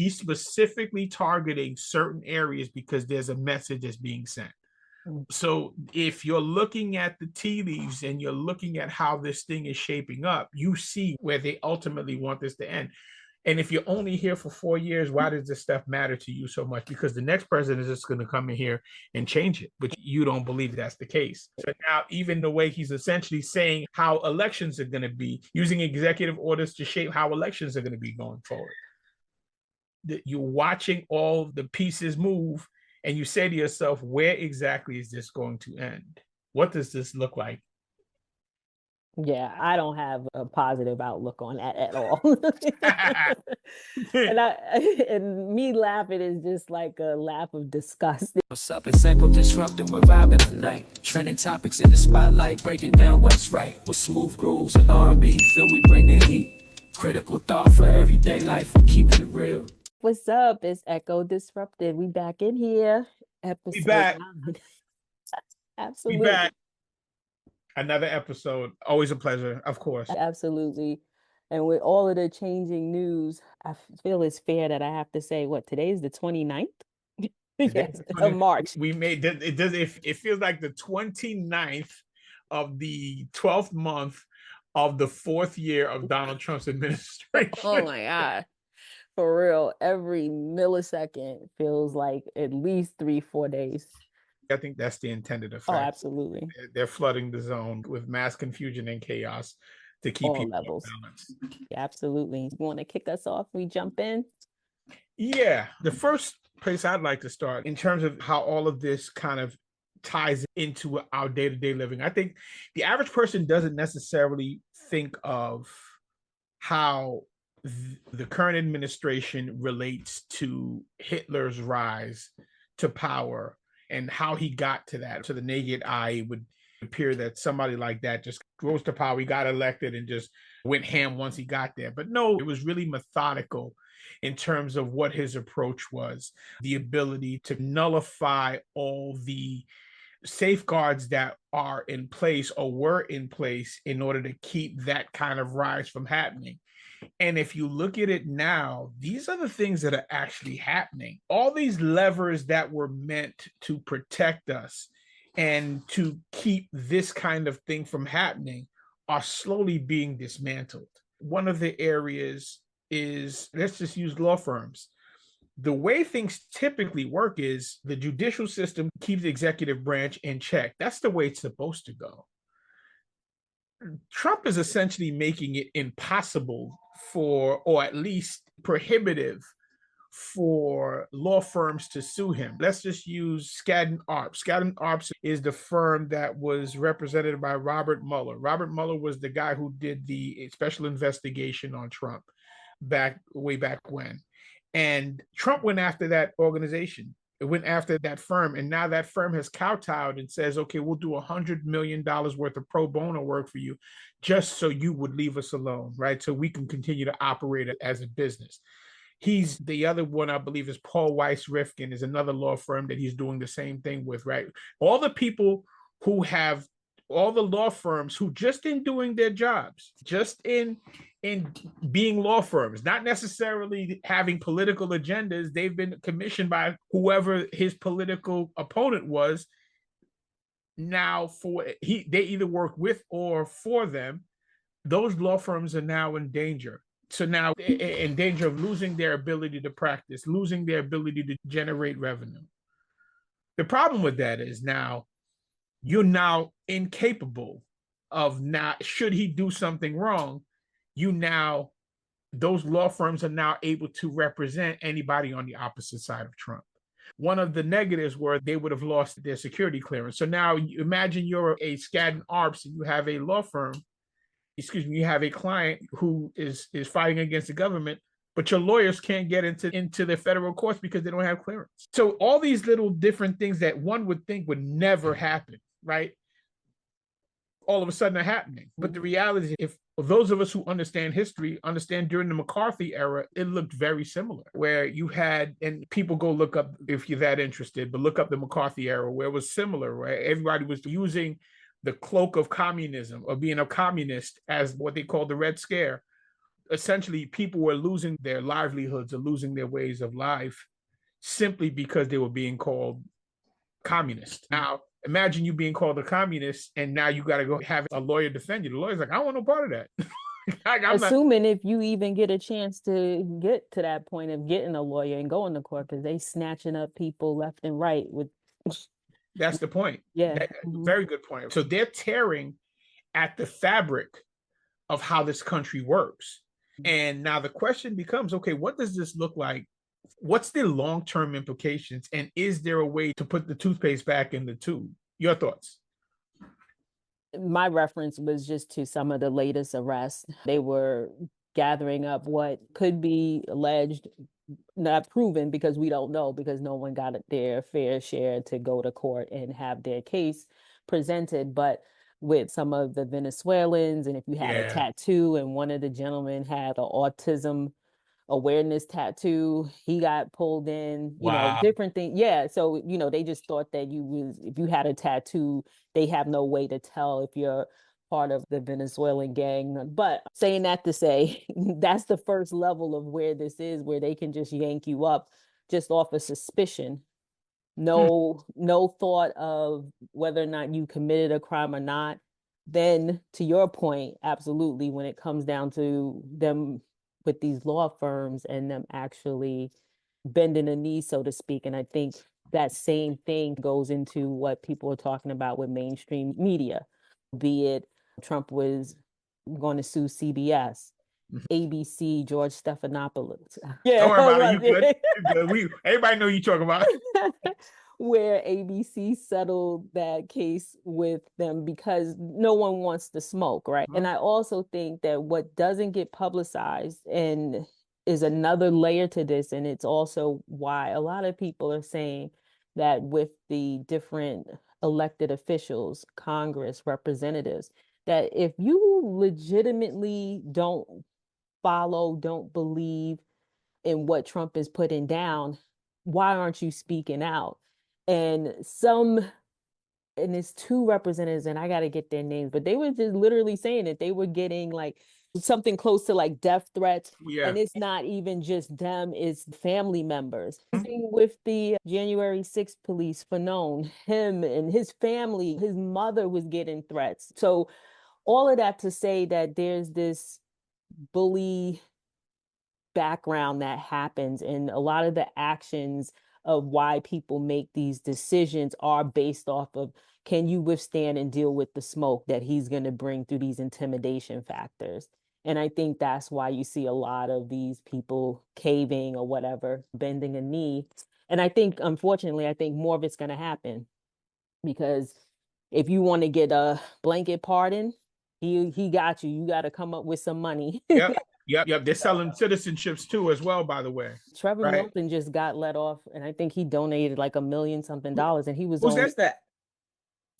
he's specifically targeting certain areas because there's a message that's being sent. So if you're looking at the tea leaves and you're looking at how this thing is shaping up, you see where they ultimately want this to end. And if you're only here for 4 years, why does this stuff matter to you so much? Because the next president is just going to come in here and change it, but you don't believe that's the case. So now even the way he's essentially saying how elections are going to be, using executive orders to shape how elections are going to be going forward. You're watching all the pieces move, and you say to yourself, where exactly is this going to end? What does this look like? Yeah, I don't have a positive outlook on that at all. And me laughing is just like a laugh of disgust. What's up? It's Sample Disrupting, we're vibing tonight. Trending topics in the spotlight, breaking down what's right. With smooth grooves and R&B, feel we bring the heat. Critical thought for everyday life, keeping it real. What's up? It's Echo Disrupted. We back in here. We back. Absolutely. We back. Another episode. Always a pleasure, of course. Absolutely. And with all of the changing news, I feel it's fair that I have to say, what, today is the 29th? Yes, of March. We made it feels like the 29th of the 12th month of the 4th year of Donald Trump's administration. Oh my God. For real. Every millisecond feels like at least 3-4 days. I think that's the intended effect. Oh, absolutely. They're flooding the zone with mass confusion and chaos to keep people balanced. Yeah, absolutely. You want to kick us off? We jump in? Yeah. The first place I'd like to start in terms of how all of this kind of ties into our day-to-day living. I think the average person doesn't necessarily think of how the current administration relates to Hitler's rise to power and how he got to that. To the naked eye, it would appear that somebody like that just rose to power. He got elected and just went ham once he got there. But no, it was really methodical in terms of what his approach was. The ability to nullify all the safeguards that are in place or were in place in order to keep that kind of rise from happening. And if you look at it now, these are the things that are actually happening. All these levers that were meant to protect us and to keep this kind of thing from happening are slowly being dismantled. One of the areas is, let's just use law firms. The way things typically work is the judicial system keeps the executive branch in check. That's the way it's supposed to go. Trump is essentially making it impossible for, or at least prohibitive for, law firms to sue him. Let's just use Skadden Arps. Skadden Arps is the firm that was represented by Robert Mueller. Robert Mueller was the guy who did the special investigation on Trump way back when. And Trump went after that organization. It went after that firm, and now that firm has kowtowed and says, okay, we'll do $100 million worth of pro bono work for you just so you would leave us alone, right? So we can continue to operate it as a business. He's the other one, I believe, is Paul Weiss Rifkin, is another law firm that he's doing the same thing with, right? All the people who have, all the law firms who just in doing their jobs, just in being law firms, not necessarily having political agendas. They've been commissioned by whoever his political opponent was. Now they either work with or for them. Those law firms are now in danger. So now in danger of losing their ability to practice, losing their ability to generate revenue. The problem with that is now you're now incapable of, not, should he do something wrong, those law firms are now able to represent anybody on the opposite side of Trump. One of the negatives were they would have lost their security clearance. So now imagine you're a Skadden Arps and you have a law firm, you have a client who is fighting against the government, but your lawyers can't get into the federal courts because they don't have clearance. So all these little different things that one would think would never happen, right? All of a sudden are happening. But the reality is, if those of us who understand history understand during the McCarthy era, it looked very similar, where you had, and people go look up if you're that interested, but look up the McCarthy era where it was similar, where everybody was using the cloak of communism, or being a communist, as what they called the Red Scare. essentially people were losing their livelihoods or losing their ways of life simply because they were being called communist. Now, imagine you being called a communist and now you got to go have a lawyer defend you. The lawyer's like, I don't want no part of that. Assuming if you even get a chance to get to that point of getting a lawyer and going to court, because they snatching up people left and right with. That's the point. Yeah. Very good point. So they're tearing at the fabric of how this country works. And now the question becomes, okay, what does this look like? What's the long-term implications? And is there a way to put the toothpaste back in the tube? Your thoughts? My reference was just to some of the latest arrests. They were gathering up what could be alleged, not proven because we don't know, because no one got their fair share to go to court and have their case presented. But with some of the Venezuelans, and if you had a tattoo, and one of the gentlemen had an autism awareness tattoo, he got pulled in, you know, different things. Yeah. So, you know, they just thought that if you had a tattoo, they have no way to tell if you're part of the Venezuelan gang. But saying that to say, that's the first level of where this is, where they can just yank you up just off of suspicion. No thought of whether or not you committed a crime or not. Then, to your point, absolutely, when it comes down to them with these law firms and them actually bending a knee, so to speak. And I think that same thing goes into what people are talking about with mainstream media, be it Trump was going to sue CBS, ABC, George Stephanopoulos. Yeah, don't worry about it. You good. You're good. Everybody know you talking about. Where ABC settled that case with them because no one wants to smoke, right? And I also think that what doesn't get publicized and is another layer to this, and it's also why a lot of people are saying that with the different elected officials, Congress, representatives, that if you legitimately don't follow, don't believe in what Trump is putting down, why aren't you speaking out? And it's two representatives, and I got to get their names, but they were just literally saying that they were getting like something close to like death threats. And it's not even just them, it's family members. Same with the January 6th police, Fanon, him and his family, his mother was getting threats. So all of that to say that there's this bully background that happens, and a lot of the actions of why people make these decisions are based off of, can you withstand and deal with the smoke that he's going to bring through these intimidation factors? And I think that's why you see a lot of these people caving or whatever, bending a knee. And I think, unfortunately, I think more of it's going to happen, because if you want to get a blanket pardon, he got you. You got to come up with some money. Yep. They're selling citizenships too, as well, by the way. Trevor Milton just got let off, and I think he donated like $1 million something, and he was Who's that?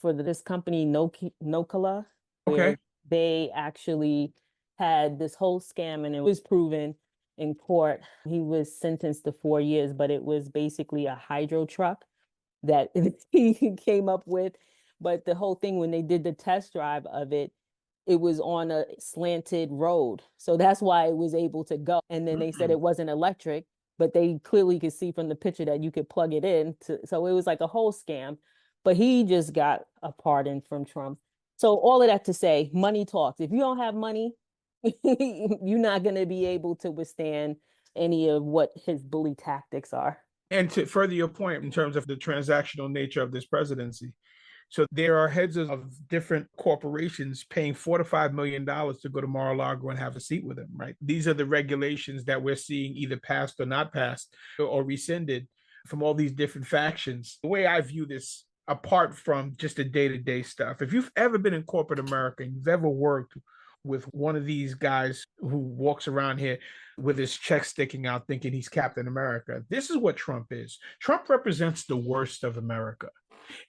For this company, Nokala, Okay. they actually had this whole scam, and it was proven in court. He was sentenced to 4 years, but it was basically a hydro truck that he came up with. But the whole thing, when they did the test drive of it, it was on a slanted road. So that's why it was able to go. And then they said it wasn't electric, but they clearly could see from the picture that you could plug it in. So it was like a whole scam. But he just got a pardon from Trump. So all of that to say, money talks. If you don't have money, you're not going to be able to withstand any of what his bully tactics are. And to further your point in terms of the transactional nature of this presidency, so there are heads of different corporations paying $4 to $5 million to go to Mar-a-Lago and have a seat with him, right? These are the regulations that we're seeing either passed or not passed or rescinded from all these different factions. The way I view this, apart from just the day-to-day stuff, if you've ever been in corporate America and you've ever worked with one of these guys who walks around here with his check sticking out thinking he's Captain America, this is what Trump is. Trump represents the worst of America.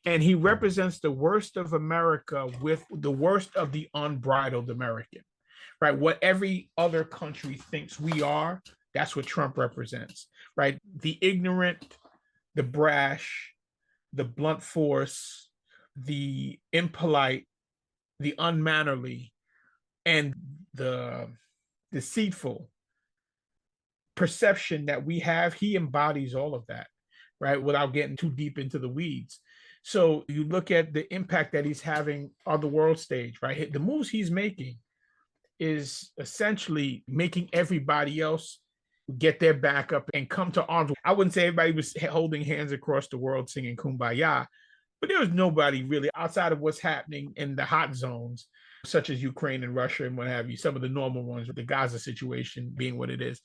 And he represents the worst of America with the worst of the unbridled American, right? What every other country thinks we are, that's what Trump represents, right? The ignorant, the brash, the blunt force, the impolite, the unmannerly, and the deceitful perception that we have, he embodies all of that, right? Without getting too deep into the weeds. So you look at the impact that he's having on the world stage, right? The moves he's making is essentially making everybody else get their back up and come to arms. I wouldn't say everybody was holding hands across the world singing Kumbaya, but there was nobody really outside of what's happening in the hot zones, such as Ukraine and Russia and what have you, some of the normal ones, the Gaza situation being what it is.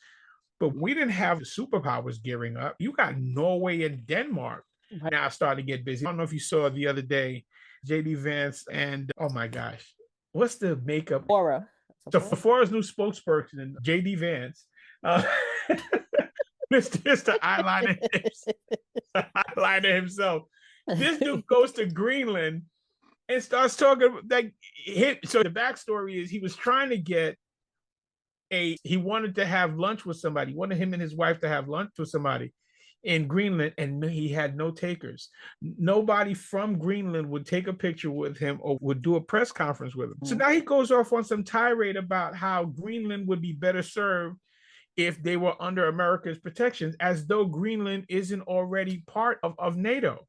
But we didn't have the superpowers gearing up. You got Norway and Denmark now starting to get busy. I don't know if you saw the other day, JD Vance and, oh my gosh, what's the makeup? Sephora. So Sephora's new spokesperson, JD Vance, Mr. Eyeliner himself. This dude goes to Greenland and starts talking like him. So the backstory is he was trying to get he wanted to have lunch with somebody. He wanted him and his wife to have lunch with somebody in Greenland, and he had no takers. Nobody from Greenland would take a picture with him or would do a press conference with him. So now he goes off on some tirade about how Greenland would be better served if they were under America's protections, as though Greenland isn't already part of NATO.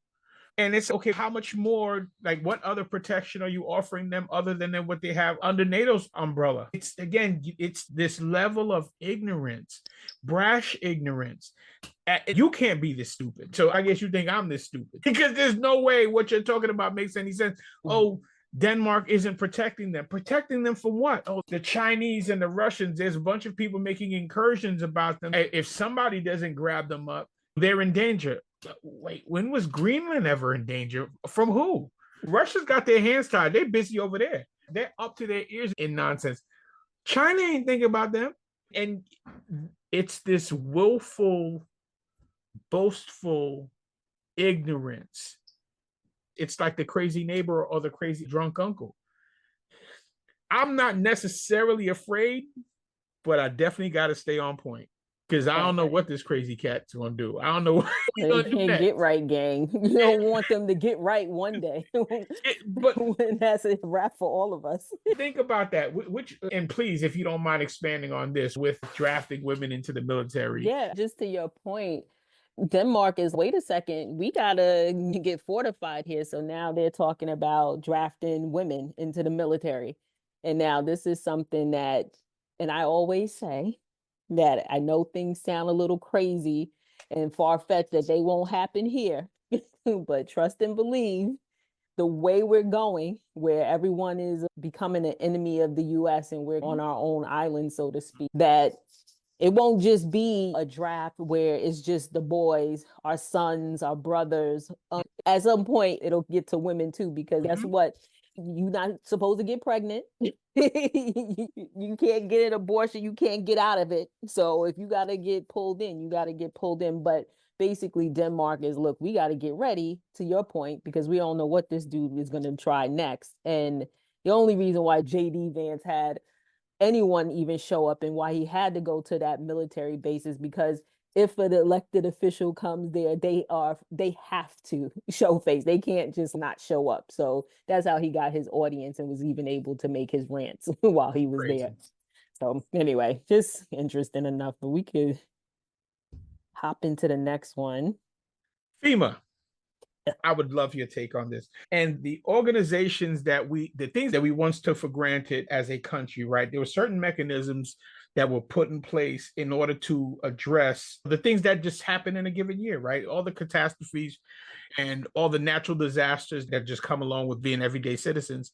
And it's okay, how much more, like what other protection are you offering them other than what they have under NATO's umbrella? It's this level of ignorance, brash ignorance. You can't be this stupid. So I guess you think I'm this stupid because there's no way what you're talking about makes any sense. Oh, Denmark isn't protecting them. Protecting them from what? Oh, the Chinese and the Russians, there's a bunch of people making incursions about them. If somebody doesn't grab them up, they're in danger. Wait, when was Greenland ever in danger? From who? Russia's got their hands tied. They're busy over there. They're up to their ears in nonsense. China ain't thinking about them. And it's this willful, boastful ignorance. It's like the crazy neighbor or the crazy drunk uncle. I'm not necessarily afraid, but I definitely got to stay on point. Because I don't know what this crazy cat's going to do. I don't know what they can't get right, gang. You don't want them to get right one day. But that's a wrap for all of us. Think about that. And please, if you don't mind expanding on this with drafting women into the military. Yeah, just to your point, Denmark is, wait a second, we got to get fortified here. So now they're talking about drafting women into the military. And now this is something that, and I always say, that I know things sound a little crazy and far-fetched that they won't happen here, but trust and believe the way we're going, where everyone is becoming an enemy of the US and we're on our own island, so to speak, that it won't just be a draft where it's just the boys, our sons, our brothers. At some point, it'll get to women too, because guess what? You're not supposed to get pregnant. You can't get an abortion. You can't get out of it. So if you got to get pulled in, you got to get pulled in. But basically, Denmark is, look, we got to get ready, to your point, because we don't know what this dude is going to try next. And the only reason why JD Vance had anyone even show up and why he had to go to that military base is because if an elected official comes there, they have to show face. They can't just not show up. So that's how he got his audience and was even able to make his rants while he was there. So anyway, just interesting enough, but we could hop into the next one. FEMA. I would love your take on this. And the organizations the things that we once took for granted as a country, right? There were certain mechanisms that were put in place in order to address the things that just happen in a given year, right? All the catastrophes and all the natural disasters that just come along with being everyday citizens.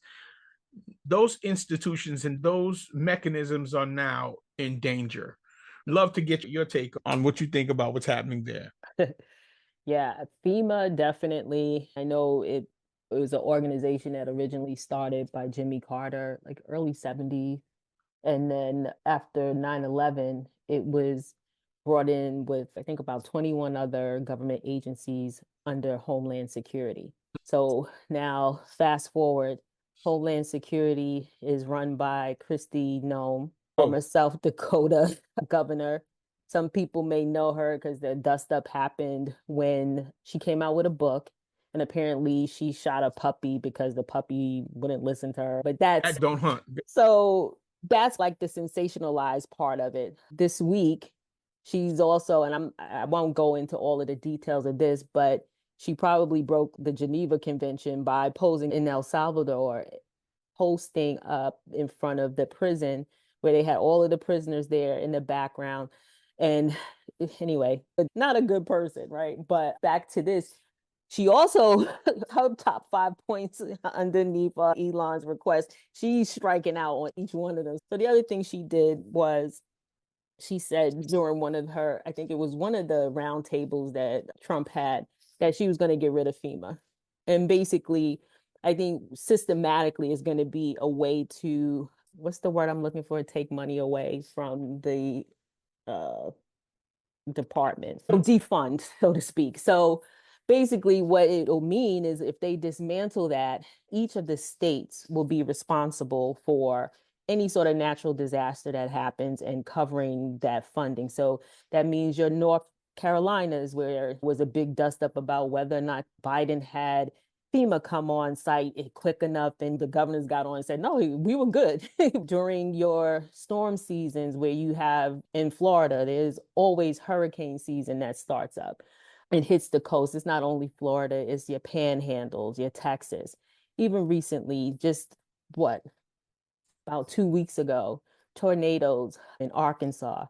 Those institutions and those mechanisms are now in danger. Love to get your take on what you think about what's happening there. Yeah, FEMA, definitely. I know it was an organization that originally started by Jimmy Carter, like early 70s. And then after 9/11, it was brought in with, I think, about 21 other government agencies under Homeland Security. So now, fast forward, Homeland Security is run by Kristi Noem, former South Dakota governor. Some people may know her because the dust up happened when she came out with a book, and apparently she shot a puppy because the puppy wouldn't listen to her. But that don't hunt. So That's like the sensationalized part of it. This week, she's also, and I won't go into all of the details of this, but she probably broke the Geneva Convention by posing in El Salvador, hosting up in front of the prison where they had all of the prisoners there in the background. And anyway, not a good person, right? But back to this, she also, her top 5 points underneath Elon's request, she's striking out on each one of them. So the other thing she did was she said during one of her, I think it was one of the roundtables that Trump had, that she was going to get rid of FEMA. And basically, I think systematically is going to be a way to, what's the word I'm looking for? Take money away from the department, defund, so to speak. So basically what it'll mean is if they dismantle that, each of the states will be responsible for any sort of natural disaster that happens and covering that funding. So that means your North Carolinas, where it was a big dust up about whether or not Biden had FEMA come on site quick enough, and the governors got on and said, no, we were good. During your storm seasons where you have in Florida, there's always hurricane season that starts up and hits the coast. It's not only Florida, it's your panhandles, your Texas. Even recently, just about 2 weeks ago, tornadoes in Arkansas.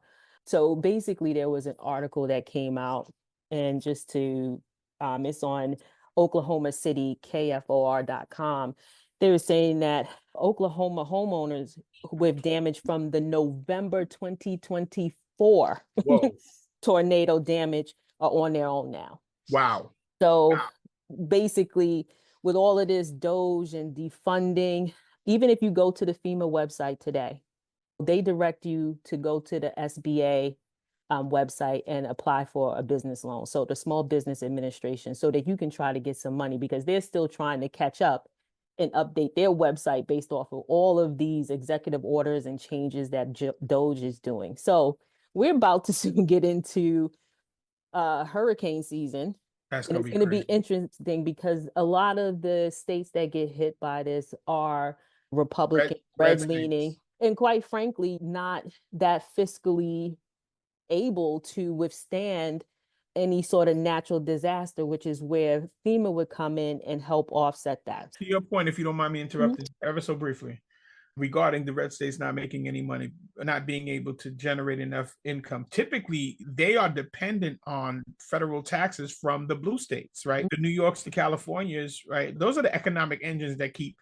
So basically there was an article that came out, and just to, it's on Oklahoma City, KFOR.com. They were saying that Oklahoma homeowners with damage from the November 2024 tornado damage are on their own now. Wow. So basically, with all of this Doge and defunding, even if you go to the FEMA website today, they direct you to go to the SBA website and apply for a business loan. So the Small Business Administration, so that you can try to get some money, because they're still trying to catch up and update their website based off of all of these executive orders and changes that Doge is doing. So we're about to soon get into hurricane season. That's and it's going to be interesting because a lot of the states that get hit by this are Republican, red leaning, and quite frankly, not that fiscally able to withstand any sort of natural disaster, which is where FEMA would come in and help offset that. To your point, if you don't mind me interrupting ever so briefly, regarding the red states not making any money, not being able to generate enough income. Typically, they are dependent on federal taxes from the blue states, right? The New Yorks, the Californias, right? Those are the economic engines that keep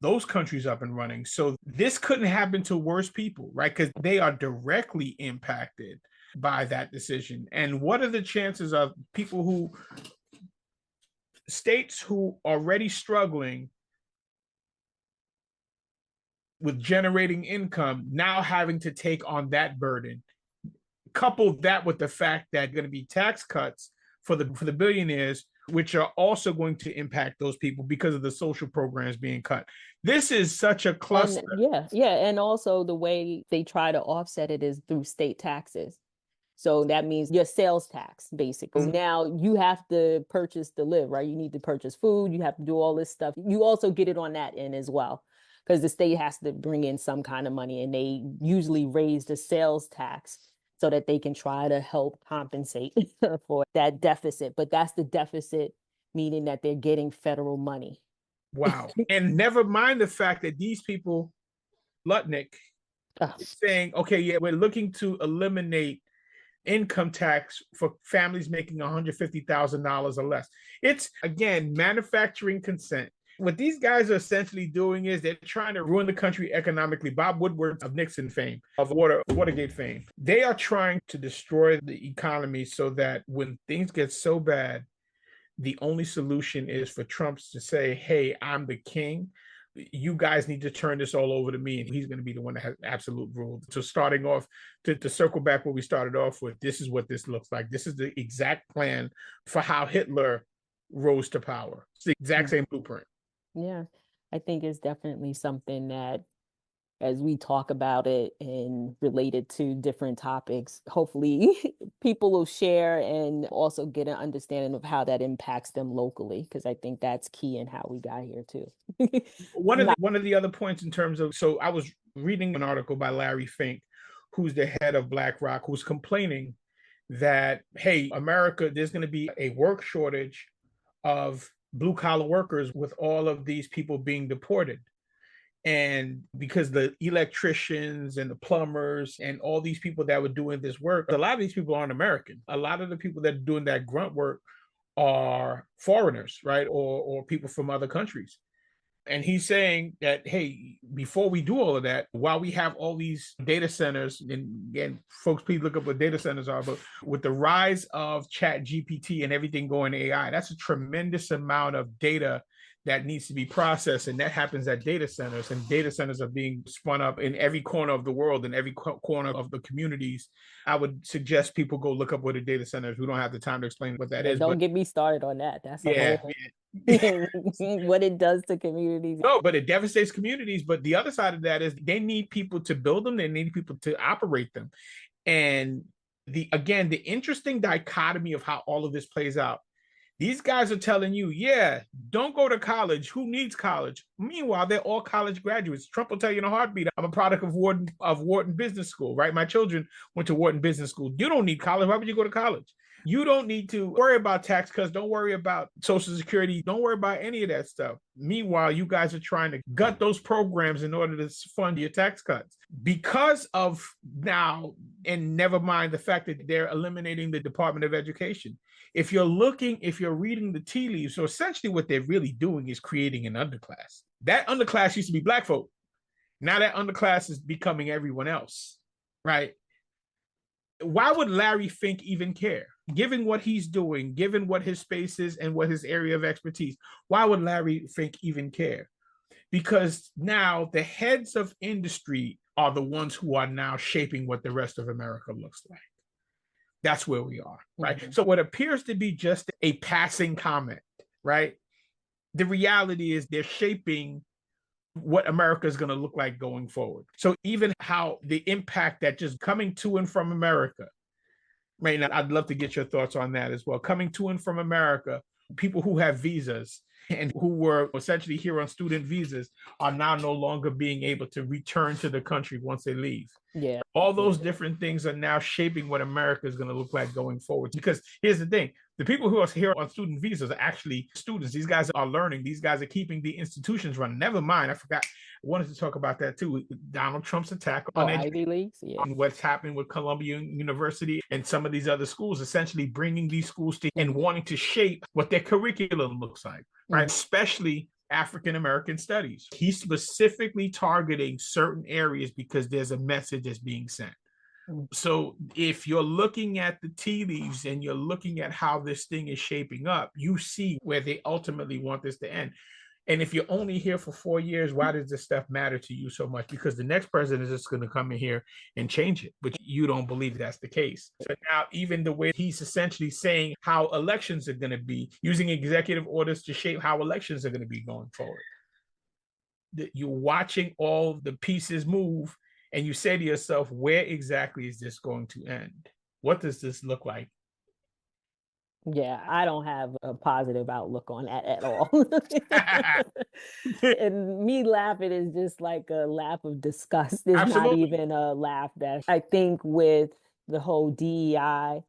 those countries up and running. So this couldn't happen to worse people, right? Because they are directly impacted by that decision. And what are the chances of people who, states who are already struggling with generating income, now having to take on that burden? Couple that with the fact that going to be tax cuts for the billionaires, which are also going to impact those people because of the social programs being cut. This is such a cluster. And, and also the way they try to offset it is through state taxes. So that means your sales tax, basically. Now you have to purchase to live, right? You need to purchase food. You have to do all this stuff. You also get it on that end as well, because the state has to bring in some kind of money, and they usually raise the sales tax so that they can try to help compensate for that deficit. But that's the deficit, meaning that they're getting federal money. Wow. And never mind the fact that these people, Lutnick, saying, okay, yeah, we're looking to eliminate income tax for families making $150,000 or less. It's, again, manufacturing consent. What these guys are essentially doing is they're trying to ruin the country economically. Bob Woodward of Nixon fame, of Watergate fame. They are trying to destroy the economy so that when things get so bad, the only solution is for Trump to say, hey, I'm the king. You guys need to turn this all over to me, and he's going to be the one that has absolute rule. So starting off, to circle back what we started off with, this is what this looks like. This is the exact plan for how Hitler rose to power. It's the exact same blueprint. Yeah, I think it's definitely something that as we talk about it and relate it to different topics, hopefully people will share and also get an understanding of how that impacts them locally, because I think that's key in how we got here too. One of the other points in terms of, so I was reading an article by Larry Fink, who's the head of BlackRock, who's complaining that, hey, America, there's going to be a work shortage of blue collar workers with all of these people being deported. And because the electricians and the plumbers and all these people that were doing this work, a lot of these people aren't American. A lot of the people that are doing that grunt work are foreigners, right? Or people from other countries. And he's saying that, hey, before we do all of that, while we have all these data centers, and again, folks, please look up what data centers are, but with the rise of Chat GPT and everything going AI, that's a tremendous amount of data that needs to be processed. And that happens at data centers, and data centers are being spun up in every corner of the world, in every corner of the communities. I would suggest people go look up what a data center is. We don't have the time to explain what that is. Don't get me started on that. That's a whole what it does to communities. No, but it devastates communities. But the other side of that is they need people to build them. They need people to operate them. And the interesting dichotomy of how all of this plays out. These guys are telling you, yeah, don't go to college. Who needs college? Meanwhile, they're all college graduates. Trump will tell you in a heartbeat, I'm a product of Wharton Business School, right? My children went to Wharton Business School. You don't need college. Why would you go to college? You don't need to worry about tax cuts. Don't worry about Social Security. Don't worry about any of that stuff. Meanwhile, you guys are trying to gut those programs in order to fund your tax cuts. Because of now, and never mind the fact that they're eliminating the Department of Education. If you're reading the tea leaves, so essentially what they're really doing is creating an underclass. That underclass used to be Black folk. Now that underclass is becoming everyone else, right? Why would Larry Fink even care? Given what he's doing, given what his space is and what his area of expertise, why would Larry Fink even care? Because now the heads of industry are the ones who are now shaping what the rest of America looks like. That's where we are, right? Mm-hmm. So what appears to be just a passing comment, right? The reality is they're shaping what America is going to look like going forward. So even how the impact that just coming to and from America, right? Now, I'd love to get your thoughts on that as well. Coming to and from America, people who have visas and who were essentially here on student visas are now no longer being able to return to the country once they leave. Yeah. All those different things are now shaping what America is going to look like going forward. Because here's the thing, the people who are here on student visas are actually students. These guys are learning. These guys are keeping the institutions running. Never mind, I forgot. I wanted to talk about that too. Donald Trump's attack on Ivy Leagues, yeah. And what's happening with Columbia University and some of these other schools, essentially bringing these schools to and wanting to shape what their curriculum looks like, right? Especially African-American studies. He's specifically targeting certain areas because there's a message that's being sent. So if you're looking at the tea leaves and you're looking at how this thing is shaping up, you see where they ultimately want this to end. And if you're only here for 4 years, why does this stuff matter to you so much? Because the next president is just going to come in here and change it, but you don't believe that's the case. So now even the way he's essentially saying how elections are going to be, using executive orders to shape how elections are going to be going forward. You're watching all the pieces move and you say to yourself, where exactly is this going to end? What does this look like? Yeah, I don't have a positive outlook on that at all. And me laughing is just like a laugh of disgust. It's Absolutely. Not even a laugh that I think with the whole DEI,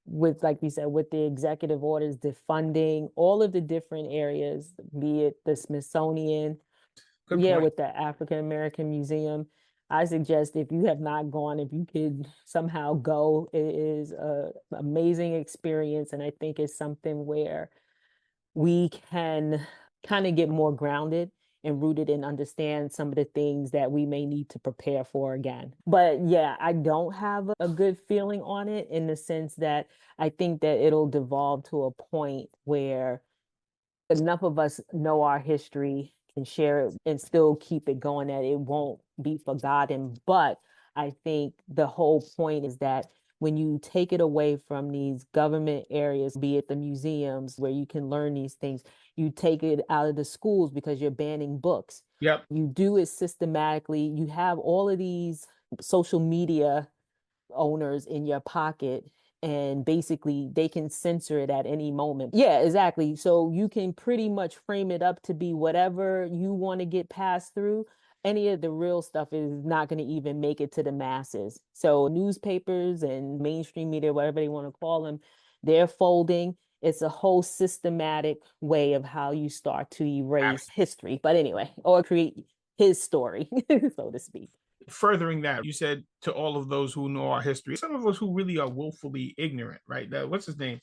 with, like you said, with the executive orders, the funding, all of the different areas, be it the Smithsonian, with the African American Museum. I suggest if you have not gone, if you could somehow go, it is an amazing experience. And I think it's something where we can kind of get more grounded and rooted and understand some of the things that we may need to prepare for again. But yeah, I don't have a good feeling on it in the sense that I think that it'll devolve to a point where enough of us know our history and share it and still keep it going, that it won't be forgotten. But I think the whole point is that when you take it away from these government areas, be it the museums where you can learn these things, you take it out of the schools because you're banning books. Yep. You do it systematically. You have all of these social media owners in your pocket, and basically they can censor it at any moment. Yeah, exactly. So you can pretty much frame it up to be whatever you want to get passed through. Any of the real stuff is not going to even make it to the masses. So newspapers and mainstream media, whatever they want to call them, they're folding. It's a whole systematic way of how you start to erase history. But anyway, or create his story, so to speak. Furthering that, you said to all of those who know our history, some of us who really are willfully ignorant, right? What's his name?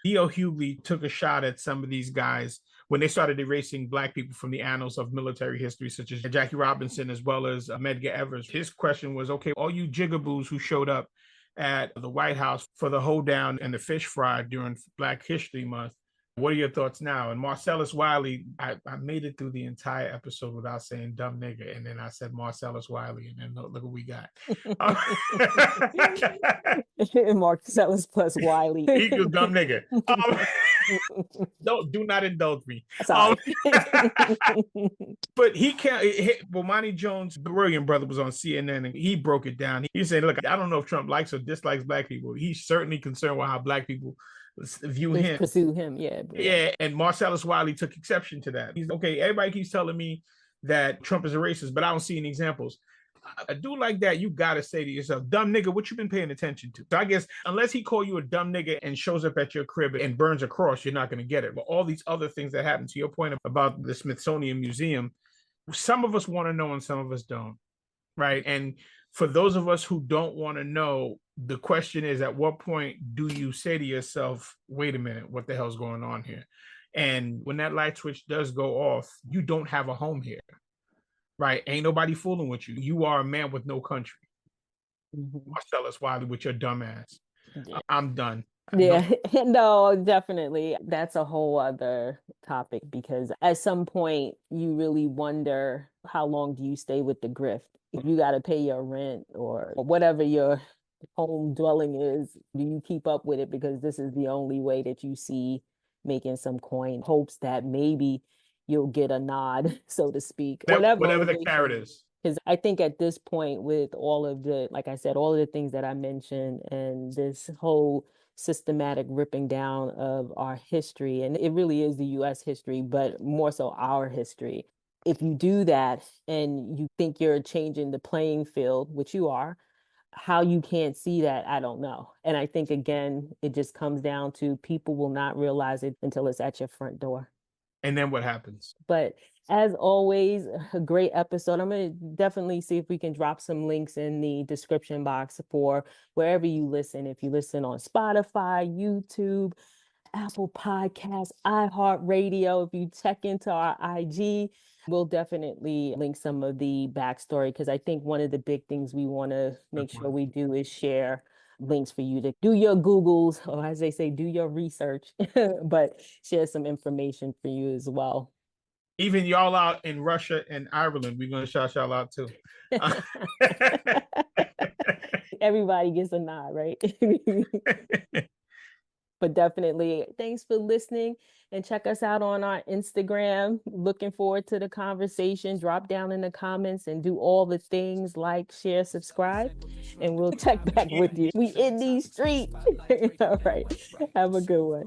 D.L. Hughley took a shot at some of these guys when they started erasing Black people from the annals of military history, such as Jackie Robinson, as well as Medgar Evers. His question was, okay, all you jigaboos who showed up at the White House for the hoedown and the fish fry during Black History Month, what are your thoughts now? And Marcellus Wiley, I made it through the entire episode without saying dumb nigga. And then I said Marcellus Wiley, and then look what we got. Marcellus plus Wiley equals dumb nigga. Do not indulge me. Sorry. But he can't. Bomani Jones, brilliant brother, was on CNN and he broke it down. He said, look, I don't know if Trump likes or dislikes Black people. He's certainly concerned with how Black people view him. Pursue him, yeah. Yeah, and Marcellus Wiley took exception to that. He's okay, everybody keeps telling me that Trump is a racist, but I don't see any examples. A dude like that, you gotta say to yourself, dumb nigga, what you been paying attention to? So I guess unless he call you a dumb nigga and shows up at your crib and burns a cross, you're not gonna get it. But all these other things that happen, to your point about the Smithsonian Museum, some of us want to know and some of us don't, right? And for those of us who don't want to know, the question is, at what point do you say to yourself, wait a minute, what the hell's going on here? And when that light switch does go off, you don't have a home here, right? Ain't nobody fooling with you. You are a man with no country. Marcellus Wiley with your dumb ass. Yeah. I'm done. Yeah, no, definitely. That's a whole other topic, because at some point you really wonder, how long do you stay with the grift? If you got to pay your rent or whatever your home dwelling is, do you keep up with it because this is the only way that you see making some coin, hopes that maybe you'll get a nod, so to speak. Whatever the carrot is. Because I think at this point, with all of the, like I said, all of the things that I mentioned and this whole systematic ripping down of our history, and it really is the U.S. history, but more so our history. If you do that and you think you're changing the playing field, which you are, how you can't see that, I don't know. And I think, again, it just comes down to people will not realize it until it's at your front door. And then what happens? But as always, a great episode. I'm going to definitely see if we can drop some links in the description box for wherever you listen. If you listen on Spotify, YouTube, Apple Podcasts, iHeartRadio, if you check into our IG, we'll definitely link some of the backstory, because I think one of the big things we want to make sure we do is share links for you to do your Googles, or as they say, do your research, but share some information for you as well. Even y'all out in Russia and Ireland, we're going to shout y'all out too. Everybody gets a nod, right? But definitely, thanks for listening, and check us out on our Instagram. Looking forward to the conversation. Drop down in the comments and do all the things, like, share, subscribe, and we'll check back with you. We in these streets. All right. Have a good one.